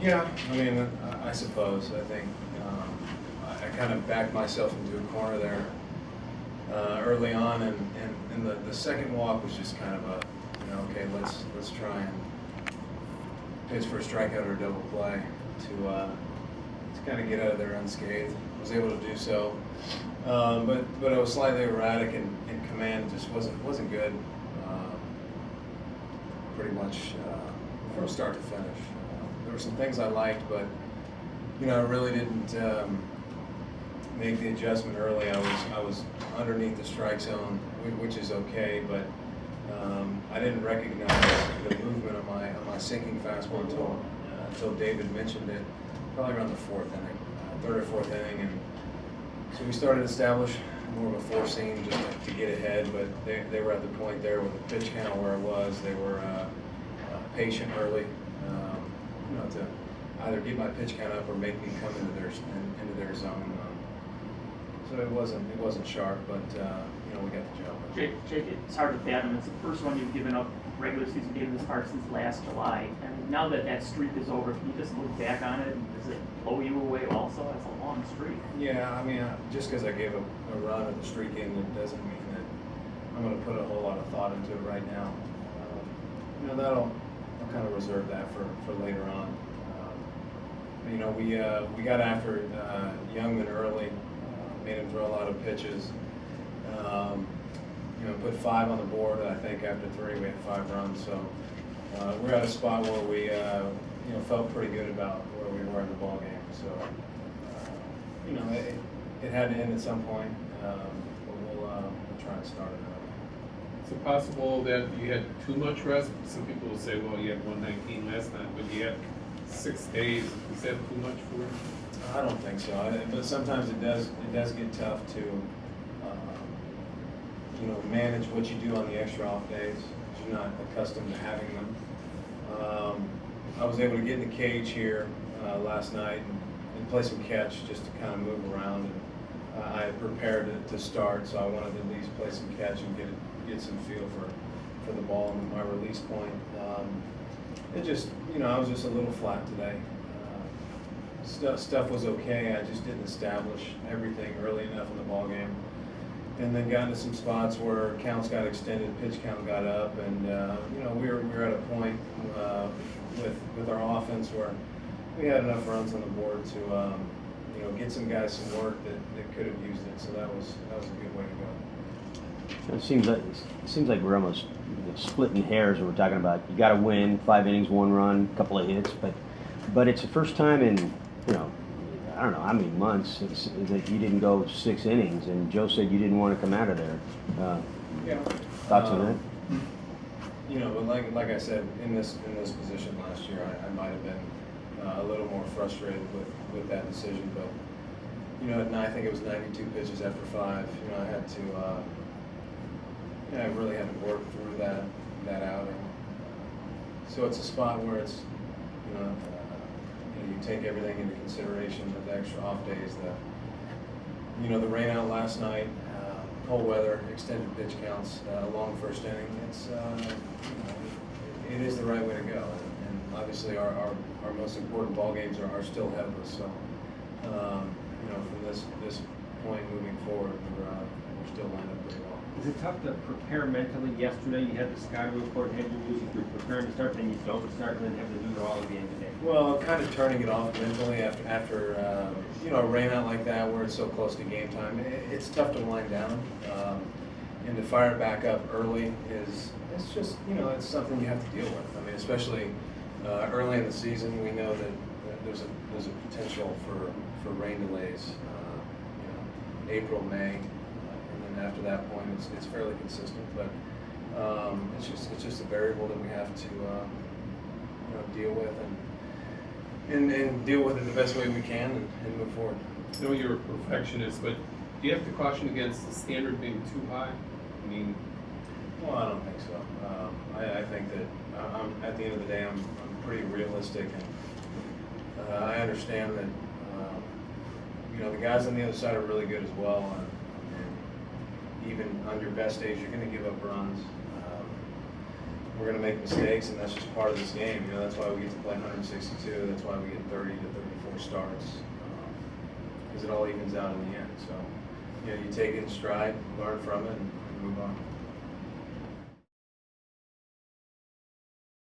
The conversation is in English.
Yeah, I mean, I suppose. I think I kind of backed myself into a corner there early on, and the second walk was just kind of a, okay, let's try and pitch for a strikeout or a double play to kind of get out of there unscathed. Was able to do so, but I was slightly erratic, and command just wasn't good. Pretty much from start to finish. There were some things I liked, but I really didn't make the adjustment early. I was underneath the strike zone, which is okay, but I didn't recognize the movement of my sinking fastball until David mentioned it, probably around the fourth inning, third or fourth inning, and so we started to establish more of a four seam just to get ahead, but they were at the point there with the pitch count where it was. They were patient early, to either get my pitch count up or make me come into their zone. So it wasn't sharp, but we got the job. Jake, it's hard to fathom. It's the first one you've given up regular season game this far since last July. And now that streak is over, can you just look back on it? Does it blow you away also? That's a long streak. Yeah, I mean, just because I gave a run at the streak end, it doesn't mean that I'm going to put a whole lot of thought into it right now. I'll kind of reserve that for later on. We got after Youngman early, made him throw a lot of pitches. Put 5 on the board. I think after 3 we had 5 runs. So we're at a spot where we felt pretty good about where we were in the ball game. So it had to end at some point, but we'll try and start it early. Is it possible that you had too much rest? Some people will say, well, you had 119 last night, but you had 6 days. Is that too much for you? I don't think so, but sometimes it does get tough to manage what you do on the extra off days, because you're not accustomed to having them. I was able to get in the cage here last night and play some catch just to kind of move around. And I had prepared to start, so I wanted to at least play some catch and get some feel for the ball and my release point. I was just a little flat today. Stuff was okay. I just didn't establish everything early enough in the ball game, and then got into some spots where counts got extended, pitch count got up, and we were at a point with our offense where we had enough runs on the board to get some guys some work that could have used it. So that was a good way to go. It seems like we're almost splitting hairs. We're talking about you got to win 5 innings, 1 run, couple of hits, but it's the first time in I don't know how many months that you didn't go 6 innings, and Joe said you didn't want to come out of there. Yeah. Thoughts on that? But like I said, in this position last year, I might have been a little more frustrated with that decision. But I think it was 92 pitches after 5. I had to. I really had to work through that outing. So it's a spot where it's you take everything into consideration with the extra off days, the rain out last night, cold weather, extended pitch counts, long first inning. It is the right way to go, and obviously our most important ball games are still ahead of us. So from this point moving forward, we're still lined up pretty well. Is it tough to prepare mentally? Yesterday you had the Sky report, had your music, you're preparing to start, then you don't start, and then have to do it all again today. Well, kind of turning it off mentally after a rain out like that where it's so close to game time. It's tough to wind down, and to fire it back up early it's just it's something you have to deal with. I mean, especially early in the season, we know that there's a potential for rain delays. April, May. After that point, it's fairly consistent, but it's just a variable that we have to deal with and deal with it the best way we can and move forward. I know you're a perfectionist, but do you have to caution against the standard being too high? I mean, well, I don't think so. I think that at the end of the day, I'm pretty realistic, and I understand that the guys on the other side are really good as well. And even on your best days, you're going to give up runs. we're going to make mistakes, and that's just part of this game. You know, that's why we get to play 162. That's why we get 30 to 34 starts, because it all evens out in the end. So, you know, you take it in stride, learn from it, and move on.